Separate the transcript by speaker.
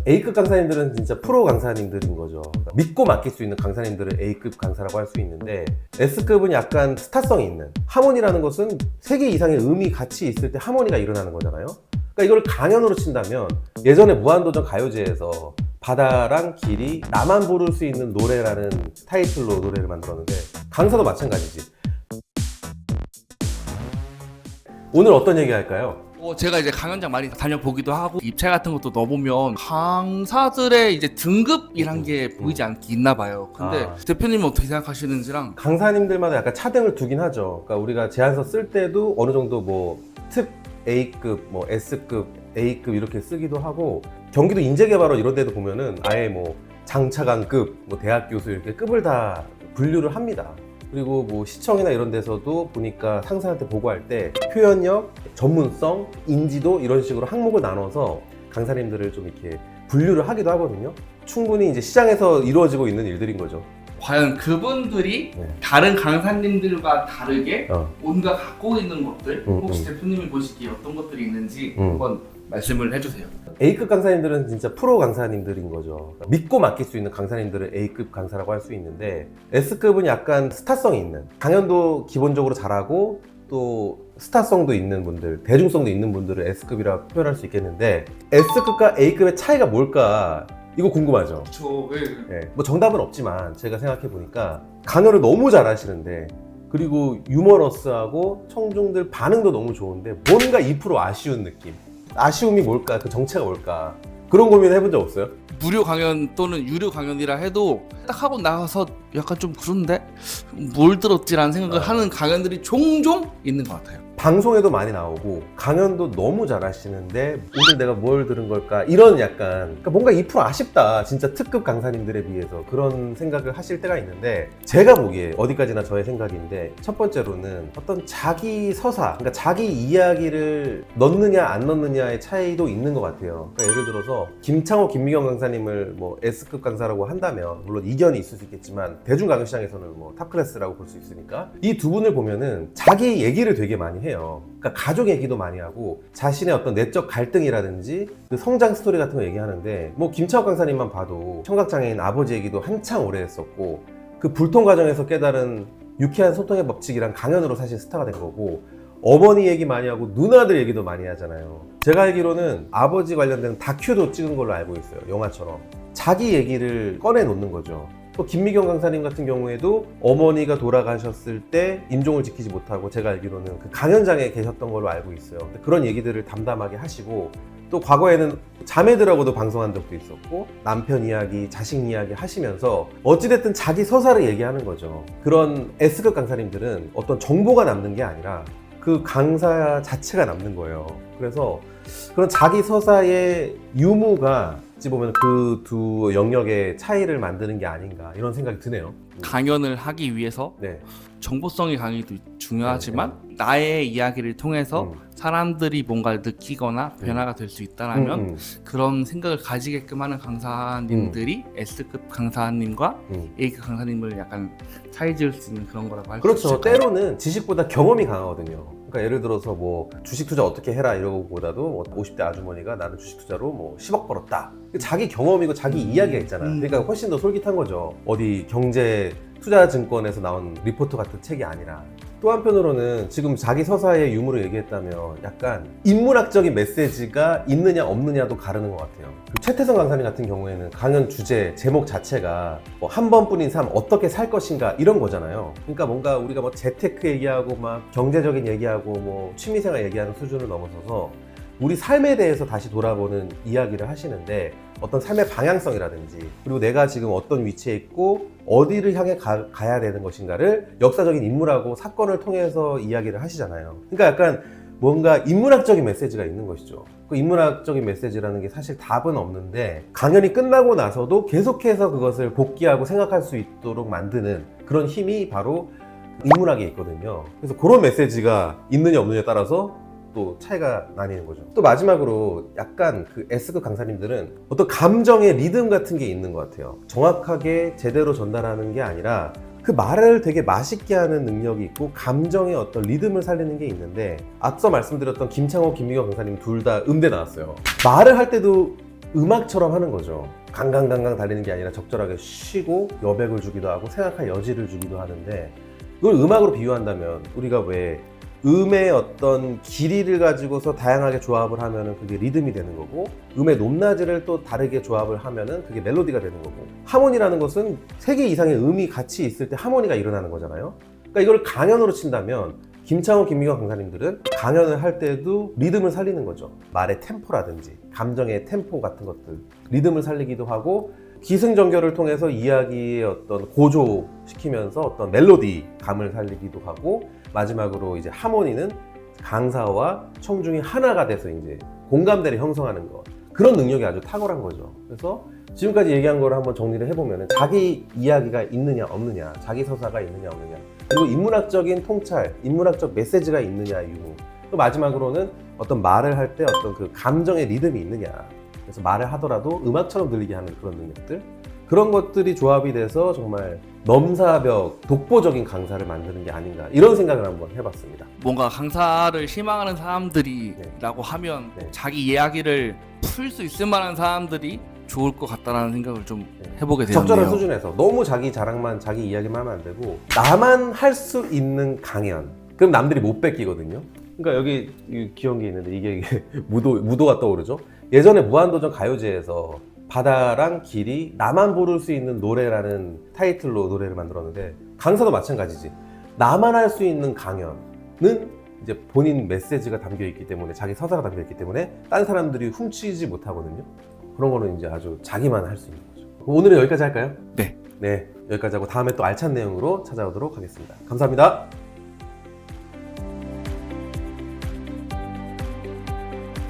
Speaker 1: A급 강사님들은 진짜 프로 강사님들인 거죠. 그러니까 믿고 맡길 수 있는 강사님들을 A급 강사라고 할 수 있는데, S급은 약간 스타성이 있는, 하모니라는 것은 3개 이상의 음이 같이 있을 때 하모니가 일어나는 거잖아요. 그러니까 이걸 강연으로 친다면, 예전에 무한도전 가요제에서 바다랑 길이 나만 부를 수 있는 노래라는 타이틀로 노래를 만들었는데, 강사도 마찬가지지. 오늘 어떤 얘기 할까요?
Speaker 2: 제가 이제 강연장 많이 다녀보기도 하고 입체 같은 것도 넣어보면 강사들의 이제 등급이란 게 보이지 않게 있나 봐요. 근데 대표님은 어떻게 생각하시는지랑.
Speaker 1: 강사님들마다 약간 차등을 두긴 하죠. 그러니까 우리가 제안서 쓸 때도 어느 정도 뭐 특 A급, 뭐 S급, A급 이렇게 쓰기도 하고, 경기도 인재개발원 이런 데도 보면은 아예 뭐 장차관급, 뭐 대학 교수 이렇게 급을 다 분류를 합니다. 그리고 뭐 시청이나 이런 데서도 보니까 상사한테 보고할 때 표현력, 전문성, 인지도 이런 식으로 항목을 나눠서 강사님들을 좀 이렇게 분류를 하기도 하거든요. 충분히 이제 시장에서 이루어지고 있는 일들인 거죠.
Speaker 2: 과연 그분들이 다른 강사님들과 다르게 뭔가 갖고 있는 것들, 혹시 대표님이 보시기에 어떤 것들이 있는지 한번 말씀을 해주세요.
Speaker 1: A급 강사님들은 진짜 프로 강사님들인 거죠. 그러니까 믿고 맡길 수 있는 강사님들을 A급 강사라고 할 수 있는데, S급은 약간 스타성이 있는, 강연도 기본적으로 잘하고 또 스타성도 있는 분들, 대중성도 있는 분들을 S급이라고 표현할 수 있겠는데, S급과 A급의 차이가 뭘까? 이거 궁금하죠?
Speaker 2: 그렇죠.
Speaker 1: 네. 뭐 정답은 없지만 제가 생각해 보니까 강연을 너무 잘하시는데, 그리고 유머러스하고 청중들 반응도 너무 좋은데 뭔가 2% 아쉬운 느낌. 아쉬움이 뭘까? 그 정체가 뭘까? 그런 고민 해본 적 없어요?
Speaker 2: 무료 강연 또는 유료 강연이라 해도 딱 하고 나가서 약간 좀 그런데 뭘 들었지라는 생각을 하는 강연들이 종종 있는 것 같아요.
Speaker 1: 방송에도 많이 나오고 강연도 너무 잘하시는데 오늘 내가 뭘 들은 걸까? 이런 약간, 그러니까 뭔가 2% 아쉽다, 진짜 특급 강사님들에 비해서, 그런 생각을 하실 때가 있는데, 제가 보기에 어디까지나 저의 생각인데, 첫 번째로는 어떤 자기 서사, 그러니까 자기 이야기를 넣느냐 안 넣느냐의 차이도 있는 것 같아요. 그러니까 예를 들어서 김창호, 김미경 강사님을 뭐 S급 강사라고 한다면 물론 이견이 있을 수 있겠지만 대중 강연 시장에서는 뭐 탑클래스라고 볼 수 있으니까, 이 두 분을 보면은 자기 얘기를 되게 많이 해요. 그러니까 가족 얘기도 많이 하고 자신의 어떤 내적 갈등이라든지 그 성장 스토리 같은 거 얘기하는데, 뭐 김창호 강사님만 봐도 청각장애인 아버지 얘기도 한창 오래 했었고, 그 불통 과정에서 깨달은 유쾌한 소통의 법칙이란 강연으로 사실 스타가 된 거고, 어머니 얘기 많이 하고 누나들 얘기도 많이 하잖아요. 제가 알기로는 아버지 관련된 다큐도 찍은 걸로 알고 있어요. 영화처럼 자기 얘기를 꺼내 놓는 거죠. 또 김미경 강사님 같은 경우에도 어머니가 돌아가셨을 때 임종을 지키지 못하고, 제가 알기로는 그 강연장에 계셨던 걸로 알고 있어요. 그런 얘기들을 담담하게 하시고, 또 과거에는 자매들하고도 방송한 적도 있었고, 남편 이야기, 자식 이야기 하시면서 어찌됐든 자기 서사를 얘기하는 거죠. 그런 S급 강사님들은 어떤 정보가 남는 게 아니라 그 강사 자체가 남는 거예요. 그래서 그런 자기 서사의 유무가 어찌 보면 그 두 영역의 차이를 만드는 게 아닌가, 이런 생각이 드네요.
Speaker 2: 강연을 하기 위해서 정보성의 강의도 중요하지만 나의 이야기를 통해서 사람들이 뭔가 느끼거나 변화가 될 수 있다면 그런 생각을 가지게끔 하는 강사님들이 S급 강사님과 A급 강사님을 약간 차이 지을 수 있는 그런 거라고 할 수
Speaker 1: 그렇죠.
Speaker 2: 있을까요?
Speaker 1: 때로는 지식보다 경험이 강하거든요. 그러니까 예를 들어서 뭐 주식 투자 어떻게 해라 이러고 보다도 50대 아주머니가 나는 주식 투자로 뭐 10억 벌었다. 자기 경험이고 자기 이야기가 있잖아. 그러니까 훨씬 더 솔깃한 거죠. 어디 경제 투자증권에서 나온 리포트 같은 책이 아니라. 또 한편으로는 지금 자기 서사의 유무를 얘기했다면 약간 인문학적인 메시지가 있느냐 없느냐도 가르는 것 같아요. 최태성 강사님 같은 경우에는 강연 주제, 제목 자체가 뭐 한 번뿐인 삶 어떻게 살 것인가 이런 거잖아요. 그러니까 뭔가 우리가 뭐 재테크 얘기하고 막 경제적인 얘기하고 뭐 취미생활 얘기하는 수준을 넘어서서 우리 삶에 대해서 다시 돌아보는 이야기를 하시는데, 어떤 삶의 방향성이라든지, 그리고 내가 지금 어떤 위치에 있고 어디를 향해 가야 되는 것인가를 역사적인 인물하고 사건을 통해서 이야기를 하시잖아요. 그러니까 약간 뭔가 인문학적인 메시지가 있는 것이죠. 그 인문학적인 메시지라는 게 사실 답은 없는데, 강연이 끝나고 나서도 계속해서 그것을 복기하고 생각할 수 있도록 만드는 그런 힘이 바로 인문학에 있거든요. 그래서 그런 메시지가 있느냐 없느냐에 따라서 또 차이가 나뉘는 거죠. 또 마지막으로 약간 그 S급 강사님들은 어떤 감정의 리듬 같은 게 있는 것 같아요. 정확하게 제대로 전달하는 게 아니라 그 말을 되게 맛있게 하는 능력이 있고 감정의 어떤 리듬을 살리는 게 있는데, 앞서 말씀드렸던 김창호, 김미경 강사님 둘 다 음대 나왔어요. 말을 할 때도 음악처럼 하는 거죠. 강강강강 달리는 게 아니라 적절하게 쉬고 여백을 주기도 하고 생각할 여지를 주기도 하는데, 이걸 음악으로 비유한다면 우리가 왜 음의 어떤 길이를 가지고서 다양하게 조합을 하면은 그게 리듬이 되는 거고, 음의 높낮이를 또 다르게 조합을 하면은 그게 멜로디가 되는 거고, 하모니라는 것은 3개 이상의 음이 같이 있을 때 하모니가 일어나는 거잖아요. 그러니까 이걸 강연으로 친다면 김창호, 김미경 강사님들은 강연을 할 때도 리듬을 살리는 거죠. 말의 템포라든지 감정의 템포 같은 것들, 리듬을 살리기도 하고, 기승전결을 통해서 이야기의 어떤 고조시키면서 어떤 멜로디 감을 살리기도 하고, 마지막으로 이제 하모니는 강사와 청중이 하나가 돼서 이제 공감대를 형성하는 것, 그런 능력이 아주 탁월한 거죠. 그래서 지금까지 얘기한 거를 한번 정리를 해보면 자기 이야기가 있느냐 없느냐, 자기 서사가 있느냐 없느냐, 그리고 인문학적인 통찰, 인문학적 메시지가 있느냐 유무, 또 마지막으로는 어떤 말을 할 때 어떤 그 감정의 리듬이 있느냐, 그래서 말을 하더라도 음악처럼 들리게 하는 그런 능력들, 그런 것들이 조합이 돼서 정말 넘사벽 독보적인 강사를 만드는 게 아닌가, 이런 생각을 한번 해봤습니다.
Speaker 2: 뭔가 강사를 희망하는 사람들이라고 하면
Speaker 1: 네.
Speaker 2: 자기 이야기를 풀 수 있을 만한 사람들이 좋을 것 같다라는 생각을 좀 해보게 되네요.
Speaker 1: 적절한 수준에서 너무 자기 자랑만, 자기 이야기만 하면 안 되고, 나만 할 수 있는 강연, 그럼 남들이 못 뺏기거든요. 그러니까 여기 귀여운 게 있는데 이게 무도가 떠오르죠. 예전에 무한도전 가요제에서 바다랑 길이 나만 부를 수 있는 노래라는 타이틀로 노래를 만들었는데, 강사도 마찬가지지. 나만 할 수 있는 강연은 이제 본인 메시지가 담겨 있기 때문에, 자기 서사가 담겨 있기 때문에 딴 사람들이 훔치지 못하거든요. 그런 거는 이제 아주 자기만 할 수 있는 거죠. 오늘은 여기까지 할까요?
Speaker 2: 네.
Speaker 1: 네, 여기까지 하고 다음에 또 알찬 내용으로 찾아오도록 하겠습니다. 감사합니다.